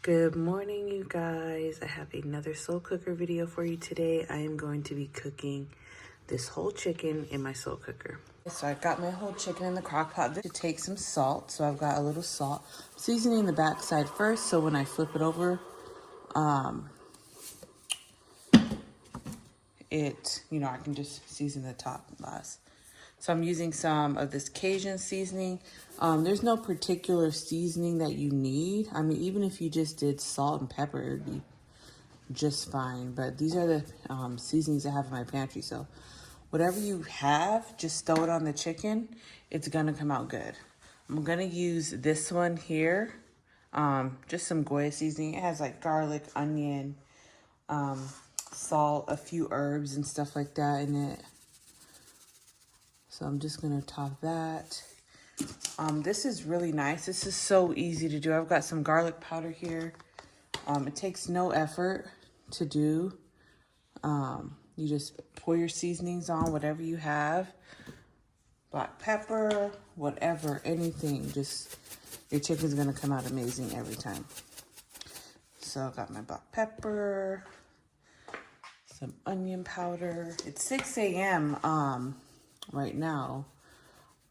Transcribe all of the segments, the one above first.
Good morning, you guys. I have another slow cooker video for you today. I am going to be cooking this whole chicken in my slow cooker. So I got my whole chicken in the crock pot to take some salt. So I've got a little salt. Seasoning the back side first, so when I flip it over, I can just season the top last. So I'm using some of this Cajun seasoning. There's no particular seasoning that you need. I mean, even if you just did salt and pepper, it would be just fine. But these are the seasonings I have in my pantry. So whatever you have, just throw it on the chicken. It's gonna come out good. I'm gonna use this one here. Just some Goya seasoning. It has like garlic, onion, salt, a few herbs and stuff like that in it. So I'm just gonna top that. This is really nice. This is so easy to do. I've got some garlic powder here. It takes no effort to do. You just pour your seasonings on, whatever you have. Black pepper, whatever, anything. Just, your chicken's gonna come out amazing every time. So I got my black pepper, some onion powder. It's 6 a.m. Right now.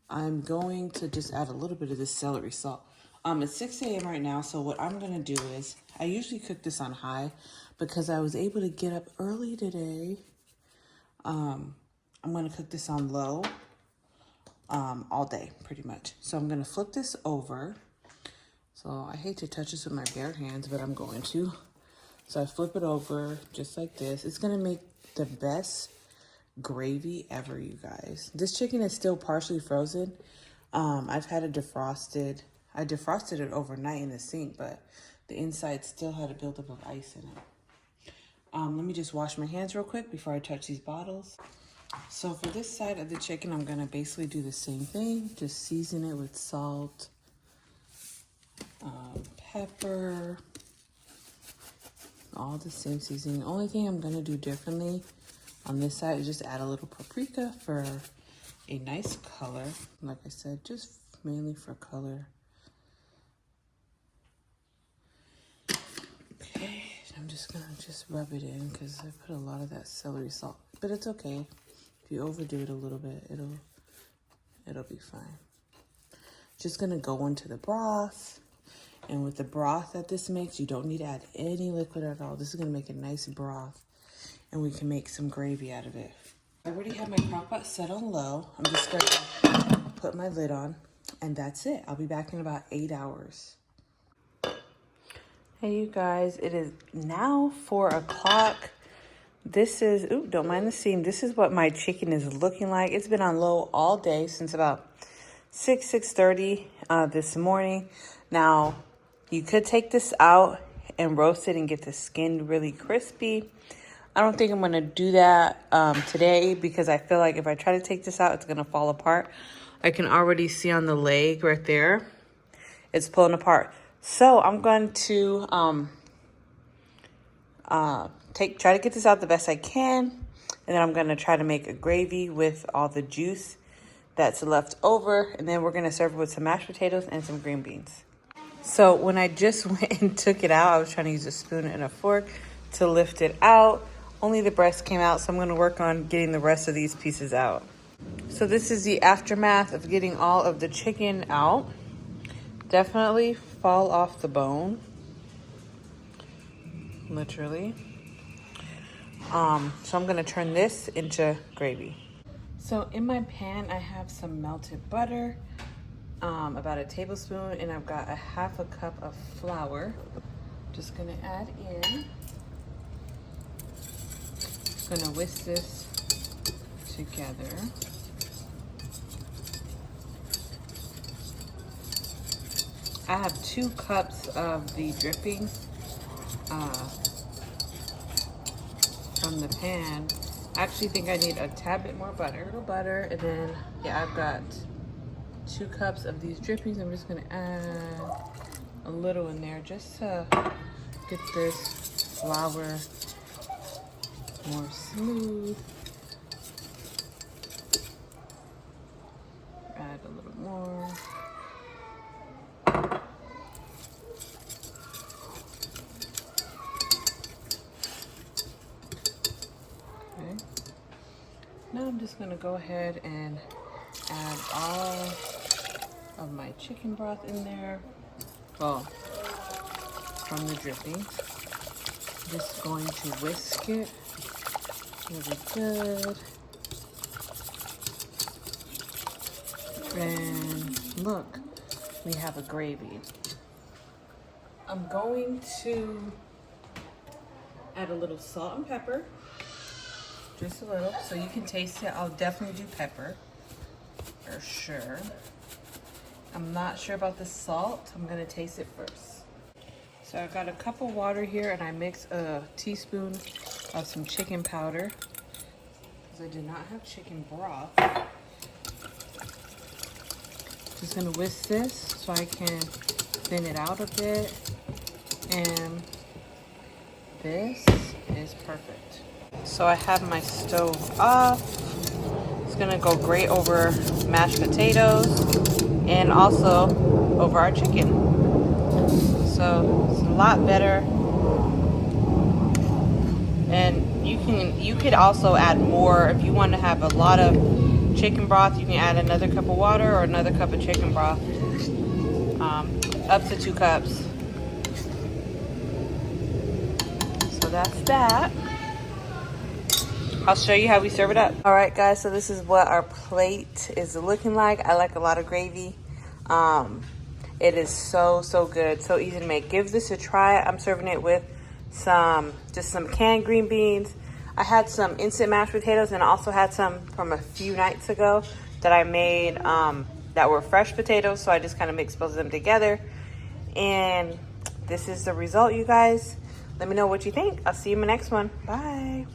I'm going to just add a little bit of this celery salt. It's 6 a.m. right now, so what I'm gonna do is, I usually cook this on high because I was able to get up early today. I'm gonna cook this on low all day, pretty much. So I'm gonna flip this over. So I hate to touch this with my bare hands, but I'm going to. So I flip it over just like this. It's gonna make the best gravy ever, you guys. This chicken is still partially frozen. I've had it defrosted. I defrosted it overnight in the sink, but the inside still had a buildup of ice in it. Let me just wash my hands real quick before I touch these bottles. So for this side of the chicken, I'm gonna basically do the same thing. Just season it with salt, pepper, all the same seasoning. The only thing I'm gonna do differently on this side is just add a little paprika for a nice color. Like I said, just mainly for color. Okay, I'm just gonna rub it in because I put a lot of that celery salt, but it's okay. If you overdo it a little bit, it'll be fine. Just gonna go into the broth. And with the broth that this makes, you don't need to add any liquid at all. This is gonna make a nice broth, and we can make some gravy out of it. I already have my crock pot set on low. I'm just gonna put my lid on, and that's it. I'll be back in about 8 hours. Hey, you guys, it is now 4 o'clock. This is, ooh, don't mind the seam. This is what my chicken is looking like. It's been on low all day since about 6:30 this morning. Now, you could take this out and roast it and get the skin really crispy. I don't think I'm going to do that today because I feel like if I try to take this out, it's going to fall apart. I can already see on the leg right there, it's pulling apart. So I'm going to try to get this out the best I can. And then I'm going to try to make a gravy with all the juice that's left over. And then we're going to serve it with some mashed potatoes and some green beans. So when I just went and took it out, I was trying to use a spoon and a fork to lift it out. Only the breast came out, so I'm gonna work on getting the rest of these pieces out. So this is the aftermath of getting all of the chicken out. Definitely fall off the bone, literally. So I'm gonna turn this into gravy. So in my pan, I have some melted butter, about a tablespoon, and I've got a half a cup of flour. Just gonna add in. Gonna whisk this together. I have 2 cups of the drippings from the pan. I actually think I need a tad bit more butter. A little butter, and then, yeah, I've got 2 cups of these drippings. I'm just gonna add a little in there just to get this flour more smooth. Add a little more. just gonna go ahead and add all of my chicken broth in there. Well, from the dripping. Just going to whisk it really good. And look, we have a gravy. I'm going to add a little salt and pepper. Just a little, so you can taste it. I'll definitely do pepper, for sure. I'm not sure about the salt. I'm gonna taste it first. So I've got a cup of water here, and I mix a teaspoon of some chicken powder, because I did not have chicken broth. Just gonna whisk this so I can thin it out a bit, and this is perfect. So I have my stove off. It's gonna go great over mashed potatoes and also over our chicken. So it's a lot better. And you could also add more if you want to have a lot of chicken broth. You can add another cup of water or another cup of chicken broth, up to 2 cups. So that's that. I'll show you how we serve it up. All right, guys, so this is what our plate is looking like. I like a lot of gravy. It is so good, so easy to make. Give this a try. I'm serving it with just some canned green beans. I had some instant mashed potatoes, and I also had some from a few nights ago that I made that were fresh potatoes, so I just kind of mixed both of them together. And this is the result, you guys. Let me know what you think. I'll see you in the next one. Bye.